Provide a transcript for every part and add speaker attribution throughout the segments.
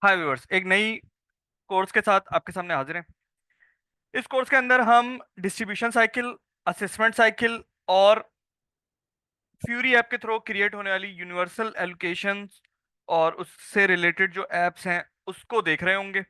Speaker 1: हाय viewers, एक नई course के साथ आपके सामने हाजिर हैं। इस कोर्स के अंदर हम डिस्ट्रीब्यूशन साइकिल, असेसमेंट साइकिल और फ्यूरी ऐप के थ्रू क्रिएट होने वाली यूनिवर्सल एलोकेशंस और उससे रिलेटेड जो एप्स हैं उसको देख रहे होंगे।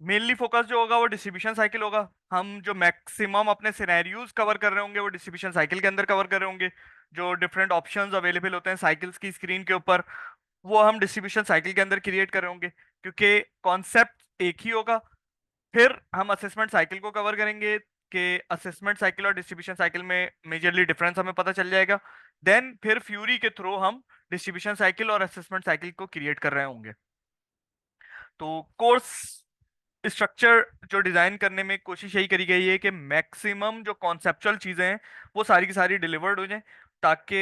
Speaker 1: मेनली फोकस जो होगा वो डिस्ट्रीब्यूशन साइकिल होगा। हम जो मैक्सिमम अपने सिनेरियोज कवर कर रहे होंगे वो डिस्ट्रीब्यूशन साइकिल के अंदर कवर कर रहे होंगे। जो डिफरेंट ऑप्शंस अवेलेबल होते हैं साइकिल्स की स्क्रीन के ऊपर, वो हम डिस्ट्रीब्यूशन साइकिल के अंदर क्रिएट कर रहे होंगे, क्योंकि कॉन्सेप्ट एक ही होगा। फिर हम असेसमेंट साइकिल को कवर करेंगे कि असेसमेंट साइकिल और डिस्ट्रीब्यूशन साइकिल में मेजरली डिफरेंस हमें पता चल जाएगा। देन फिर फ्यूरी के थ्रू हम डिस्ट्रीब्यूशन साइकिल और असेसमेंट साइकिल को क्रिएट कर रहे होंगे। तो कोर्स स्ट्रक्चर जो डिजाइन करने में कोशिश यही करी गई है कि मैक्सिमम जो कॉन्सेप्चुअल चीजें हैं वो सारी की सारी डिलीवर्ड हो जाएं, ताकि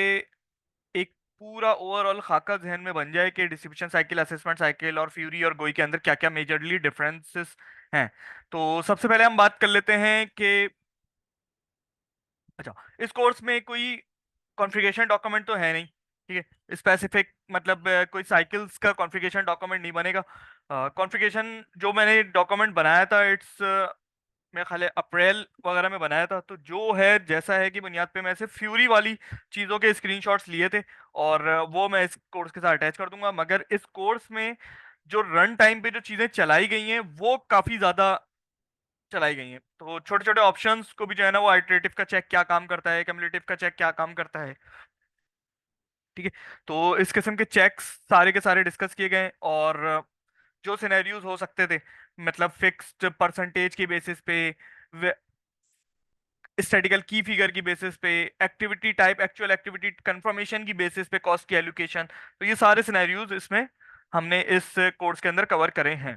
Speaker 1: एक पूरा ओवरऑल खाका जहन में बन जाए कि डिस्ट्रीब्यूशन साइकिल, असेसमेंट साइकिल और फ्यूरी और गोई के अंदर क्या क्या मेजरली डिफरेंसेस हैं। तो सबसे पहले हम बात कर लेते हैं कि अच्छा, इस कोर्स में कोई कॉन्फ़िगरेशन डॉक्यूमेंट तो है नहीं, ठीक है। स्पेसिफिक मतलब कोई साइकिल्स का कॉन्फ़िगरेशन डॉक्यूमेंट नहीं बनेगा। कॉन्फ़िगरेशन जो मैंने डॉक्यूमेंट बनाया था, इट्स मेरे ख्याल है अप्रैल वगैरह में बनाया था। तो जो है जैसा है कि बुनियाद पे मैं सिर्फ फ्यूरी वाली चीज़ों के स्क्रीनशॉट्स लिए थे, और वो मैं इस कोर्स के साथ अटैच कर दूंगा। मगर इस कोर्स में जो रन टाइम पे जो चीज़ें चलाई गई हैं वो काफ़ी ज़्यादा चलाई गई हैं। तो छोटे छोटे ऑप्शंस को भी जो है ना, वो आइटरेटिव का चेक क्या काम करता है, कम्युलेटिव का चेक क्या काम करता है, ठीक है। तो इस किस्म के चेक्स सारे के सारे डिस्कस किए गए। और जो सिनेरियोज हो सकते थे, मतलब फिक्स्ड परसेंटेज की बेसिस पे, स्टैटिकल की फिगर की बेसिस पे, activity type, actual activity confirmation की बेसिस पे कॉस्ट की एलोकेशन, तो ये सारे सिनेरियोज इसमें हमने इस कोर्स के अंदर कवर करे हैं।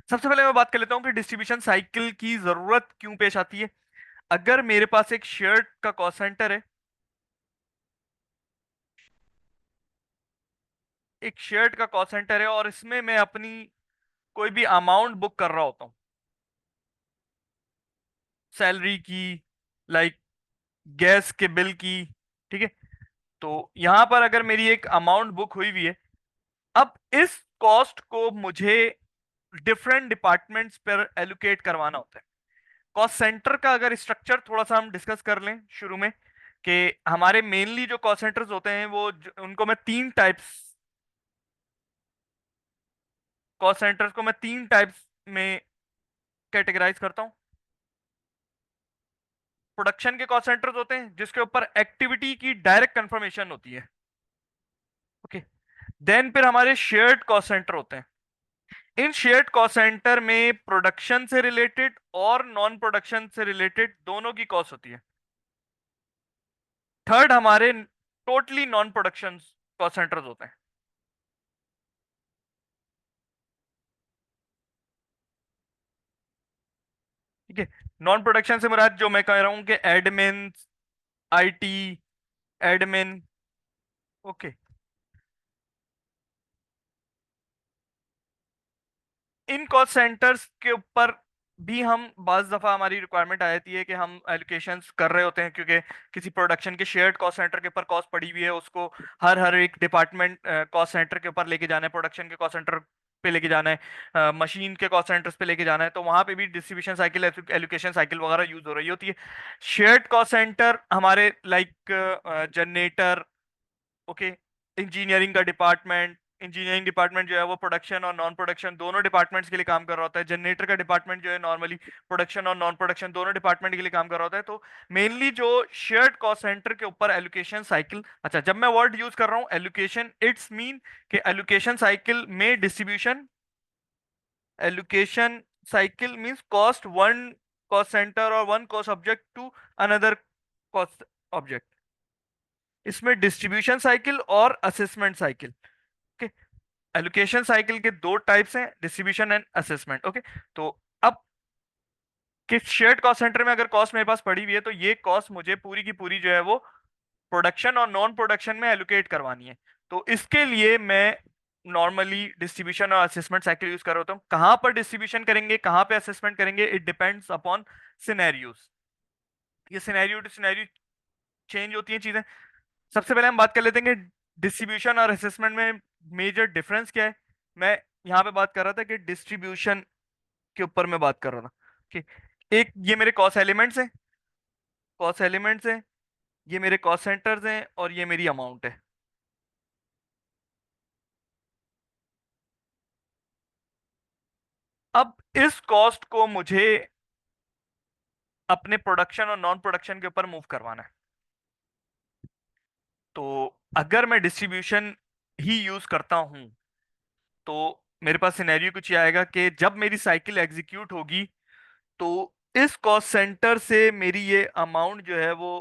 Speaker 1: सबसे पहले मैं बात कर लेता हूँ कि डिस्ट्रीब्यूशन साइकिल की जरूरत क्यों पेश आती है। अगर मेरे पास एक शर्ट का कॉस्ट सेंटर है, एक शर्ट का कॉस्ट सेंटर है और इसमें मैं अपनी कोई भी अमाउंट बुक कर रहा होता हूँ, सैलरी की, लाइक गैस के बिल की, ठीक है। तो यहां पर अगर मेरी एक अमाउंट बुक हुई हुई है, अब इस कॉस्ट को मुझे डिफरेंट डिपार्टमेंट्स पर एलोकेट करवाना होता है। कॉस्ट सेंटर का अगर स्ट्रक्चर थोड़ा सा हम डिस्कस कर लें शुरू में, कि हमारे मेनली जो कॉस्ट सेंटर्स होते हैं वो उनको मैं तीन टाइप्स, कॉस्ट सेंटर्स को मैं तीन टाइप्स में कैटेगराइज करता हूँ। प्रोडक्शन के कॉस्ट सेंटर्स होते हैं जिसके ऊपर एक्टिविटी की डायरेक्ट कंफर्मेशन होती है, ओके। देन फिर हमारे शेयर्ड कॉस्ट सेंटर होते हैं। इन शेयर्ड कॉस्ट सेंटर में प्रोडक्शन से रिलेटेड और नॉन प्रोडक्शन से रिलेटेड दोनों की कॉस्ट होती है। थर्ड हमारे totally non production cost centres होते हैं, ठीक है। नॉन प्रोडक्शन से मुराद जो मैं कह रहा हूं कि admin, IT, admin, okay. In cost centres के ऊपर भी हम बाज दफा हमारी रिक्वायरमेंट आ जाती है कि हम एलोकेशंस कर रहे होते हैं, क्योंकि किसी प्रोडक्शन के शेयर्ड कॉस्ट सेंटर के ऊपर कॉस्ट पड़ी हुई है, उसको हर हर एक डिपार्टमेंट कॉस्ट सेंटर के ऊपर लेके जाना है, प्रोडक्शन के कॉस्ट सेंटर पे लेके जाना है, मशीन के कॉस्ट सेंटर्स पे लेके जाना है। तो वहां पे भी डिस्ट्रीब्यूशन साइकिल, एलोकेशन साइकिल वगैरह यूज हो रही होती है। शेयर्ड कॉस्ट सेंटर हमारे लाइक जनरेटर, ओके, इंजीनियरिंग का डिपार्टमेंट, इंजीनियरिंग डिपार्टमेंट जो है वो प्रोडक्शन और नॉन प्रोडक्शन दोनों डिपार्टमेंट्स के लिए काम कर रहा होता है। जनरेटर का डिपार्टमेंट जो है नॉर्मली प्रोडक्शन और नॉन प्रोडक्शन दोनों डिपार्टमेंट के लिए काम कर रहा होता है। तो मेनली जो शेयर्ड कॉस्ट सेंटर के ऊपर एलोकेशन साइकिल, अच्छा जब मैं वर्ड यूज कर रहा हूँ एलोकेशन, इट्स मीन कि एलोकेशन साइकिल में distribution, allocation cycle means cost one cost centre और one cost object to another cost object. इसमें डिस्ट्रीब्यूशन साइकिल और assessment cycle, okay. Allocation cycle के दो टाइप्स हैं, डिस्ट्रीब्यूशन एंड असेसमेंट, ओके। तो अब किस शेयर्ड कॉस्ट सेंटर में अगर कॉस्ट मेरे पास पड़ी हुई है, तो ये कॉस्ट मुझे पूरी की पूरी जो है वो प्रोडक्शन और नॉन प्रोडक्शन में एलोकेट करवानी है। तो इसके लिए मैं नॉर्मली डिस्ट्रीब्यूशन और असेसमेंट साइकिल यूज कर रहा होता हूँ। कहाँ पर डिस्ट्रीब्यूशन करेंगे, कहाँ पे असेसमेंट करेंगे, इट डिपेंड्स अपॉन सिनेरियोज। ये सिनेरियो टू सिनेरियो चेंज होती हैं चीजें। सबसे पहले हम बात कर लेते हैं कि डिस्ट्रीब्यूशन और असेसमेंट में मेजर डिफरेंस क्या है। मैं यहाँ पे बात कर रहा था कि डिस्ट्रीब्यूशन के ऊपर मैं बात कर रहा था कि एक ये मेरे कॉस्ट एलिमेंट्स हैं, कॉस्ट एलिमेंट्स हैं, ये मेरे कॉस्ट सेंटर्स हैं, और ये मेरी अमाउंट है। अब इस कॉस्ट को मुझे अपने प्रोडक्शन और नॉन प्रोडक्शन के ऊपर मूव करवाना है। तो अगर मैं डिस्ट्रीब्यूशन ही यूज करता हूं, तो मेरे पास सिनेरियो कुछ ये आएगा कि जब मेरी साइकिल एग्जीक्यूट होगी, तो इस कॉस्ट सेंटर से मेरी ये अमाउंट जो है वो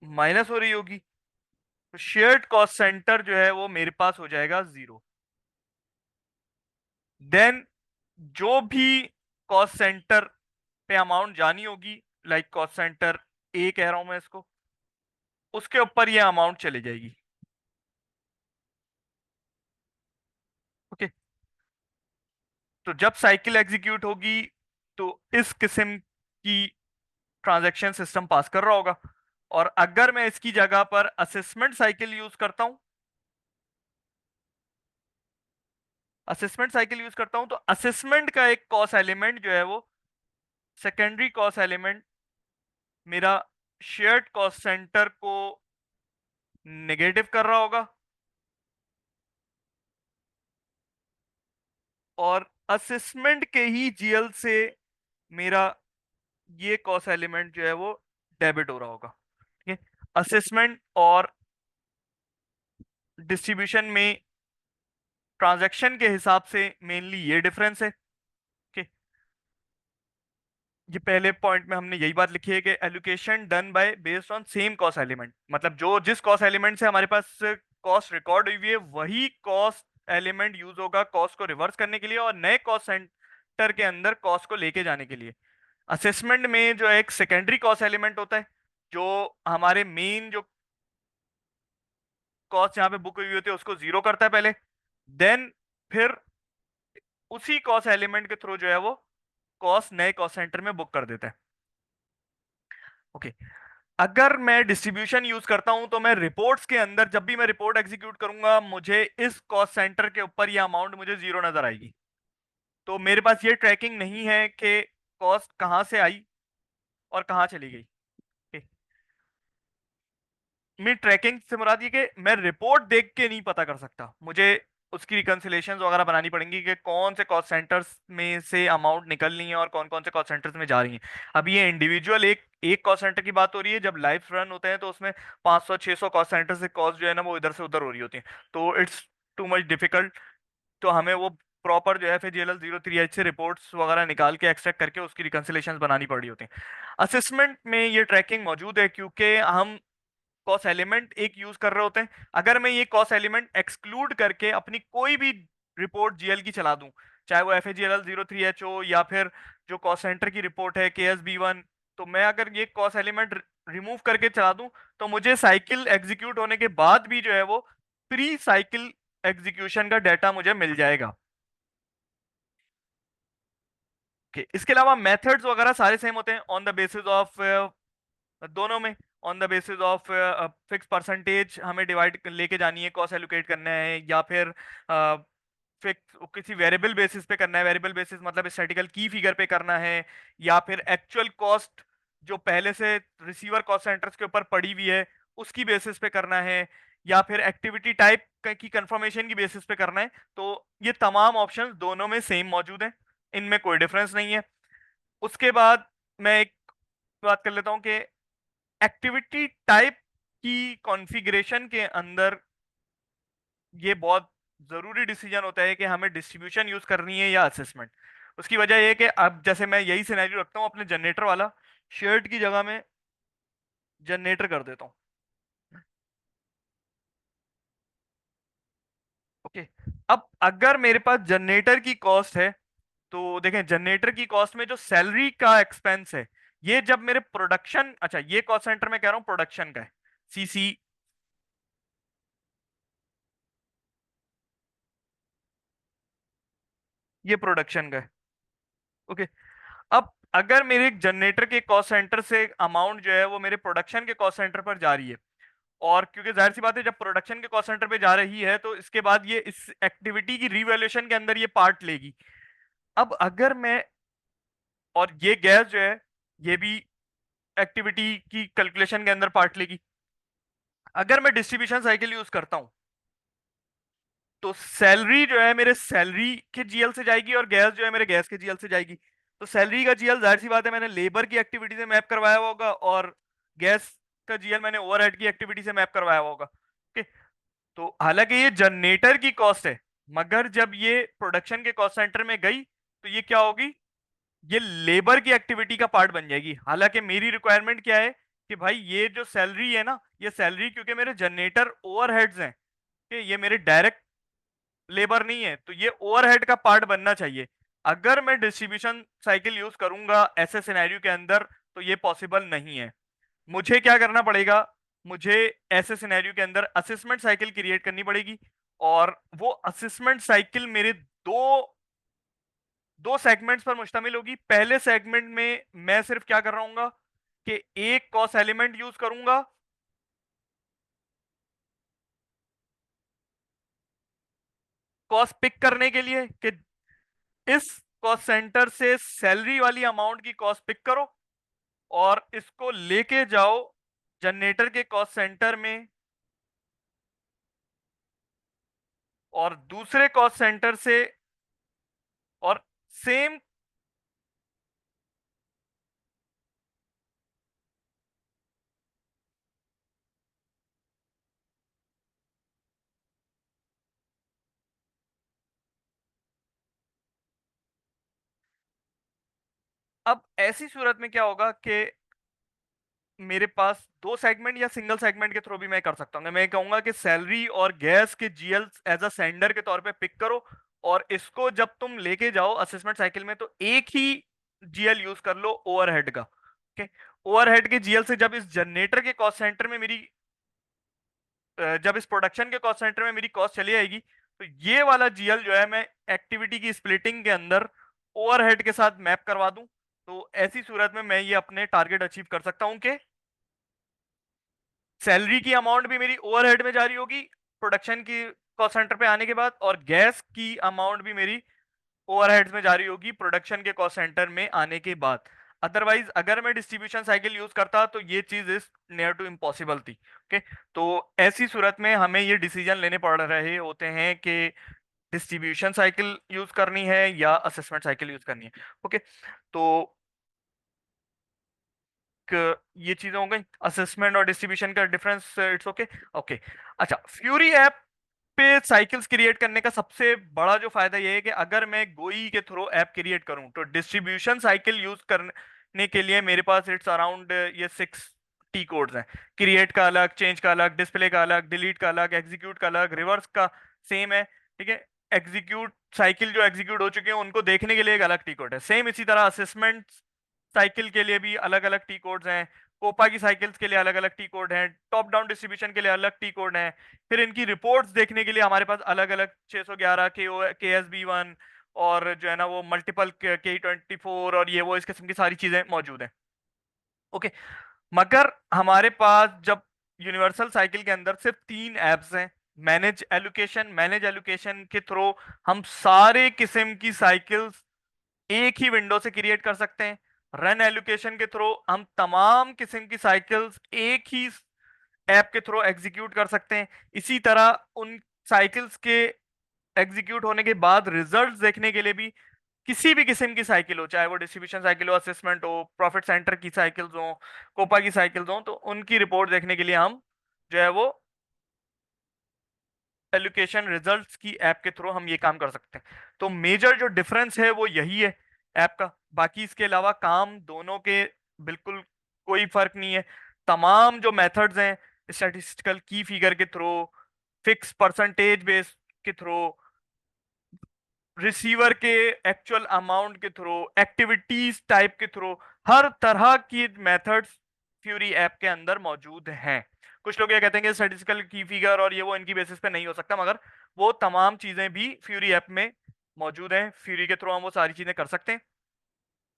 Speaker 1: माइनस हो रही होगी। तो शेयर्ड कॉस्ट सेंटर जो है वो मेरे पास हो जाएगा 0। देन जो भी कॉस्ट सेंटर पे अमाउंट जानी होगी, लाइक कॉस्ट सेंटर ए कह रहा हूं मैं इसको, उसके ऊपर ये अमाउंट चली जाएगी। ओके। तो जब साइकिल एग्जीक्यूट होगी, तो इस किस्म की ट्रांजैक्शन सिस्टम पास कर रहा होगा। और अगर मैं इसकी जगह पर असेसमेंट साइकिल यूज करता हूं, असेसमेंट साइकिल यूज करता हूं, तो असेसमेंट का एक कॉस्ट एलिमेंट जो है वो सेकेंडरी कॉस्ट एलिमेंट मेरा शेयर्ड कॉस्ट सेंटर को नेगेटिव कर रहा होगा, और असेसमेंट के ही जीएल से मेरा ये कॉस्ट एलिमेंट जो है वो डेबिट हो रहा होगा। ठीक है। असेसमेंट और डिस्ट्रीब्यूशन में ट्रांजैक्शन के हिसाब से मेनली ये डिफरेंस है कि ये पहले पॉइंट में हमने यही बात लिखी है कि allocation done by based on same cost element, मतलब जो जिस कॉस्ट एलिमेंट से हमारे पास कॉस्ट रिकॉर्ड हुई है वही कॉस्ट एलिमेंट यूज होगा कॉस्ट को रिवर्स करने के लिए और नए कॉस्ट सेंटर के अंदर कॉस्ट को लेके जाने के लिए। असेसमेंट में जो एक सेकेंडरी कॉस्ट एलिमेंट होता है, जो हमारे मेन जो कॉस्ट यहाँ पे बुक हुई होती है उसको जीरो करता है पहले, देन फिर उसी कॉस्ट एलिमेंट के थ्रू जो है वो कॉस्ट नए कॉस्ट सेंटर में बुक कर देता है। ओके। अगर मैं डिस्ट्रीब्यूशन यूज करता हूं, तो मैं रिपोर्ट्स के अंदर जब भी मैं रिपोर्ट एग्जीक्यूट करूंगा, मुझे इस कॉस्ट सेंटर के ऊपर ये अमाउंट मुझे जीरो नजर आएगी। तो मेरे पास ये ट्रैकिंग नहीं है कि कॉस्ट कहां से आई और कहां चली गई। मैं ट्रैकिंग से मुराद ये कि मैं रिपोर्ट देख के नहीं पता कर सकता, मुझे उसकी रिकंसिलेशंस वगैरह बनानी पड़ेंगी कि कौन से कॉस्ट सेंटर्स में से अमाउंट निकल रही है और कौन कौन से कॉस्ट सेंटर्स में जा रही हैं। अब ये इंडिविजुअल एक एक कॉस्ट सेंटर की बात हो रही है, जब लाइव रन होते हैं तो उसमें 500-600 कॉस्ट सेंटर से कॉस्ट जो है ना वो इधर से उधर हो रही होती है, तो इट्स टू मच डिफिकल्ट। तो हमें वो प्रॉपर जो है FAGLL 03H से रिपोर्ट्स वगैरह निकाल के एक्सट्रैक्ट करके उसकी रिकंसिलेशंस बनानी पड़ रही होती हैं। असेसमेंट में ये ट्रैकिंग मौजूद है क्योंकि हम कॉस एलिमेंट एक यूज कर रहे होते हैं। अगर मैं ये कॉस एलिमेंट एक्सक्लूड करके अपनी कोई भी रिपोर्ट जीएल की चला दूं, चाहे वो FAGLL 03H हो या फिर जो कॉस सेंटर की रिपोर्ट है KSB1, तो मैं अगर ये कॉस एलिमेंट रिमूव करके चला दूं, तो मुझे साइकिल एग्जीक्यूट होने के बाद भी जो है वो प्री साइकिल एग्जीक्यूशन का डाटा मुझे मिल जाएगा। इसके अलावा मेथड्स वगैरह सारे सेम होते हैं ऑन द बेसिस ऑफ दोनों में, on the basis of fix percentage हमें डिवाइड लेके जानी है, कॉस्ट एलोकेट करना है, या फिर फिक्स किसी वेरिएबल बेसिस पे करना है। वेरिएबल बेसिस मतलब स्टैटिकल की फिगर पे करना है, या फिर एक्चुअल कॉस्ट जो पहले से रिसीवर कॉस्ट सेंटर्स के ऊपर पड़ी हुई है उसकी बेसिस पे करना है, या फिर एक्टिविटी टाइप की कंफर्मेशन की बेसिस पे करना है। तो ये तमाम ऑप्शंस दोनों में सेम मौजूद हैं, इनमें कोई डिफरेंस नहीं है। उसके बाद मैं एक बात कर लेता हूं कि एक्टिविटी टाइप की कॉन्फ़िगरेशन के अंदर ये बहुत जरूरी डिसीजन होता है कि हमें डिस्ट्रीब्यूशन यूज करनी है या असेसमेंट। उसकी वजह यह है कि अब जैसे मैं यही सिनेरियो रखता हूँ अपने जनरेटर वाला, शर्ट की जगह में जनरेटर कर देता हूँ। ओके। अब अगर मेरे पास जनरेटर की कॉस्ट है, तो देखें जनरेटर की कॉस्ट में जो सैलरी का एक्सपेंस है, ये जब मेरे प्रोडक्शन, अच्छा ये कॉस्ट सेंटर में कह रहा हूँ प्रोडक्शन का है, सीसी, ये प्रोडक्शन का है। ओके। अब अगर मेरे जनरेटर के कॉस्ट सेंटर से अमाउंट जो है वो मेरे प्रोडक्शन के कॉस्ट सेंटर पर जा रही है, और क्योंकि जाहिर सी बात है, जब प्रोडक्शन के कॉस्ट सेंटर पे जा रही है तो इसके बाद ये इस एक्टिविटी की रिवैल्यूएशन के अंदर ये पार्ट लेगी। अब अगर मैं, और ये गैस जो है ये भी एक्टिविटी की कैलकुलेशन के अंदर पार्ट लेगी। अगर मैं डिस्ट्रीब्यूशन साइकिल यूज करता हूं तो सैलरी जो है मेरे सैलरी के जीएल से जाएगी और गैस जो है मेरे गैस के जीएल से जाएगी। तो सैलरी का जीएल जाहिर सी बात है मैंने लेबर की एक्टिविटी से मैप करवाया हुआ होगा, और गैस का जीएल मैंने ओवरहेड की एक्टिविटी से मैप करवाया हुआ होगा। ओके, तो हालांकि ये जनरेटर की कॉस्ट है, मगर जब ये प्रोडक्शन के कॉस्ट सेंटर में गई तो ये क्या होगी, ये लेबर की एक्टिविटी का पार्ट बन जाएगी। हालांकि मेरी रिक्वायरमेंट क्या है कि भाई ये जो सैलरी है ना, ये सैलरी क्योंकि मेरे जनरेटर ओवरहेड्स हैं, कि ये मेरे डायरेक्ट लेबर नहीं है, तो ये ओवरहेड का पार्ट बनना चाहिए। अगर मैं डिस्ट्रीब्यूशन साइकिल यूज करूंगा ऐसे सिनेरियो के अंदर तो ये पॉसिबल नहीं है। मुझे क्या करना पड़ेगा, मुझे ऐसे सिनेरियो के अंदर असेसमेंट साइकिल क्रिएट करनी पड़ेगी, और वो असेसमेंट साइकिल मेरे दो दो सेगमेंट्स पर मुश्तमिल होगी। पहले सेगमेंट में मैं सिर्फ क्या कर रहा हूँ कि एक कॉस्ट एलिमेंट यूज करूंगा, कॉस्ट पिक करने के लिए, कि इस कॉस्ट सेंटर से सैलरी वाली अमाउंट की कॉस्ट पिक करो और इसको लेके जाओ जनरेटर के कॉस्ट सेंटर में, और दूसरे कॉस्ट सेंटर से, और सेम। अब ऐसी सूरत में क्या होगा कि मेरे पास दो सेगमेंट या सिंगल सेगमेंट के थ्रू भी मैं कर सकता हूँ। मैं कहूंगा कि सैलरी और गैस के जीएल एज अ सेंडर के तौर पे पिक करो, और इसको जब तुम लेके जाओ असेसमेंट साइकिल में तो एक ही जीएल यूज कर लो ओवरहेड का। ओके, ओवरहेड के जीएल से जब इस जनरेटर के कॉस्ट सेंटर में मेरी, जब इस प्रोडक्शन के कॉस्ट सेंटर में मेरी कॉस्ट चली आएगी, तो ये वाला जीएल जो है मैं एक्टिविटी की स्प्लिटिंग के अंदर ओवरहेड के साथ मैप करवा दूं। तो ऐसी सूरत में मैं ये अपने टारगेट अचीव कर सकता हूं कि सैलरी की अमाउंट भी मेरी ओवरहेड में जारी होगी प्रोडक्शन की कॉस्ट सेंटर पे आने के बाद, और गैस की अमाउंट भी मेरी ओवरहेड्स में जारी होगी प्रोडक्शन के कॉस्ट सेंटर में आने के बाद। अदरवाइज अगर मैं डिस्ट्रीब्यूशन साइकिल यूज करता तो ये चीज इज नियर टू इम्पॉसिबल थी। ओके, तो ऐसी सूरत में हमें ये डिसीजन लेने पड़ रहे होते हैं कि डिस्ट्रीब्यूशन साइकिल यूज करनी है या असेसमेंट साइकिल यूज करनी है। ओके, तो ये चीजें हो गई असेसमेंट और डिस्ट्रीब्यूशन का डिफरेंस, इट्स ओके। ओके, अच्छा, फ्यूरी ऐप पे साइकिल्स क्रिएट करने का सबसे बड़ा जो फायदा ये है कि अगर मैं गोई के थ्रू ऐप क्रिएट करूं तो डिस्ट्रीब्यूशन साइकिल यूज करने के लिए मेरे पास इट्स अराउंड ये 6 टी कोड्स हैं। क्रिएट का अलग, चेंज का अलग, डिस्प्ले का अलग, डिलीट का अलग, एग्जीक्यूट का अलग, रिवर्स का सेम है। ठीक है, एग्जीक्यूट साइकिल जो एग्जीक्यूट हो चुके हैं उनको देखने के लिए एक अलग टी कोड है। सेम इसी तरह असेसमेंट साइकिल के लिए भी अलग अलग टी कोड्स हैं, कोपा की साइकिल्स के लिए अलग अलग टी कोड हैं, टॉप डाउन डिस्ट्रीब्यूशन के लिए अलग टी कोड हैं। फिर इनकी रिपोर्ट्स देखने के लिए हमारे पास अलग अलग 611 के एस बी वन, और जो है ना वो मल्टीपल K24 और ये वो इस किस्म की सारी चीजें मौजूद हैं। ओके, मगर हमारे पास जब यूनिवर्सल साइकिल के अंदर सिर्फ 3 एप्स हैं, मैनेज एलोकेशन के थ्रू हम सारे किस्म की साइकिल्स एक ही विंडो से क्रिएट कर सकते हैं। रन एलोकेशन के थ्रू हम तमाम किस्म की साइकिल्स एक ही ऐप के थ्रू एग्जीक्यूट कर सकते हैं। इसी तरह उन साइकिल्स के एग्जीक्यूट होने के बाद रिजल्ट्स देखने के लिए भी किसी भी किस्म की साइकिल हो, चाहे वो डिस्ट्रीब्यूशन साइकिल हो, असेसमेंट हो, प्रॉफिट सेंटर की साइकिल्स हो, कोपा की साइकिल्स हो, तो उनकी रिपोर्ट देखने के लिए हम जो है वो एलोकेशन रिजल्ट्स की ऐप के थ्रू हम ये काम कर सकते हैं। तो मेजर जो डिफरेंस है वो यही है ऐप का। बाकी इसके अलावा काम दोनों के बिल्कुल कोई फर्क नहीं है। तमाम जो मेथड्स हैं, स्टैटिस्टिकल की फिगर के थ्रू, फिक्स परसेंटेज बेस के थ्रू, रिसीवर के एक्चुअल अमाउंट के थ्रू, एक्टिविटीज टाइप के थ्रू, हर तरह की मेथड्स फ्यूरी ऐप के अंदर मौजूद हैं। कुछ लोग ये कहते हैं कि स्टैटिस्टिकल की फिगर और ये वो इनकी बेसिस पे नहीं हो सकता, मगर वो तमाम चीजें भी फ्यूरी ऐप में मौजूद हैं। फ्यूरी के थ्रू हम वो सारी चीजें कर सकते हैं।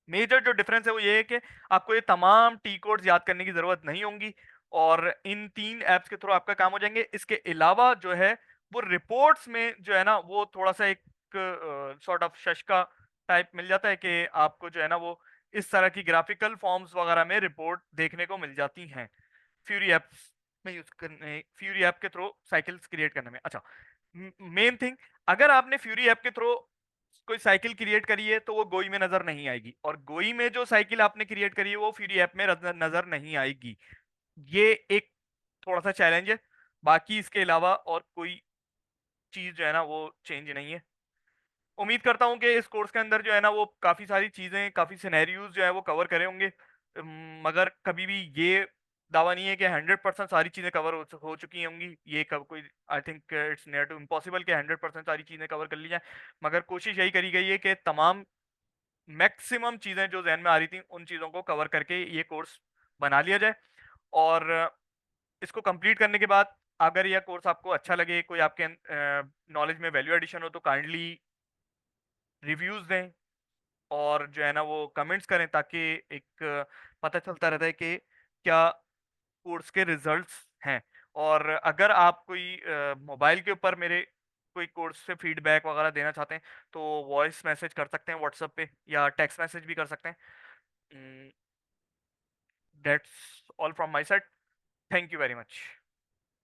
Speaker 1: मेजर जो डिफरेंस है वो ये है कि आपको ये तमाम टी कोड्स याद करने की जरूरत नहीं होंगी। और इन 3 ऐप्स के थ्रू आपका काम हो जाएँगे। इसके अलावा जो है वो रिपोर्ट्स में जो है ना वो थोड़ा-सा एक सॉर्ट ऑफ शश का टाइप मिल जाता है कि आपको जो है ना वो इस तरह की ग्राफ़िकल फ़ॉर्म्स वग़ैरह में रिपोर्ट देखने को मिल जाती हैं। फ्यूरी ऐप्स में यूज़ करने फ्यूरी ऐप के थ्रू साइकिल्स क्रिएट करने में। अच्छा, मेन थिंग, अगर आपने फ्यूरी ऐप के थ्रू कोई साइकिल क्रिएट करी है तो वो गोई में नज़र नहीं आएगी, और गोई में जो साइकिल आपने क्रिएट करी है वो फ्यूरी ऐप में नज़र नहीं आएगी। ये एक थोड़ा-सा चैलेंज है। बाकी इसके अलावा और कोई चीज़ जो है ना वो चेंज नहीं है। उम्मीद करता हूँ कि इस कोर्स के अंदर जो है ना वो काफ़ी सारी चीज़ें, काफ़ी सिनेरियोज़ जो है वो कवर करे होंगे। मगर कभी भी ये दावा नहीं है कि 100% सारी चीज़ें कवर हो चुकी होंगी। ये कब कोई, I think it's near to impossible कि 100% सारी चीज़ें कवर कर ली जाएँ। मगर कोशिश यही करी गई है कि तमाम मैक्सिमम चीज़ें जो ज़हन में आ रही थी, उन चीज़ों को कवर करके ये कोर्स बना लिया जाए। और इसको कंप्लीट करने के बाद अगर यह कोर्स आपको अच्छा लगे, कोई आपके नॉलेज में वैल्यू एडिशन हो, तो काइंडली रिव्यूज़ दें और जो है ना वो कमेंट्स करें, ताकि एक पता चलता रहता है कि क्या कोर्स के रिजल्ट्स हैं। और अगर आप कोई मोबाइल के ऊपर मेरे कोई कोर्स से फीडबैक वगैरह देना चाहते हैं, तो वॉइस मैसेज कर सकते हैं व्हाट्सएप पे, या टेक्स्ट मैसेज भी कर सकते हैं। That's all from my side. Thank you very much.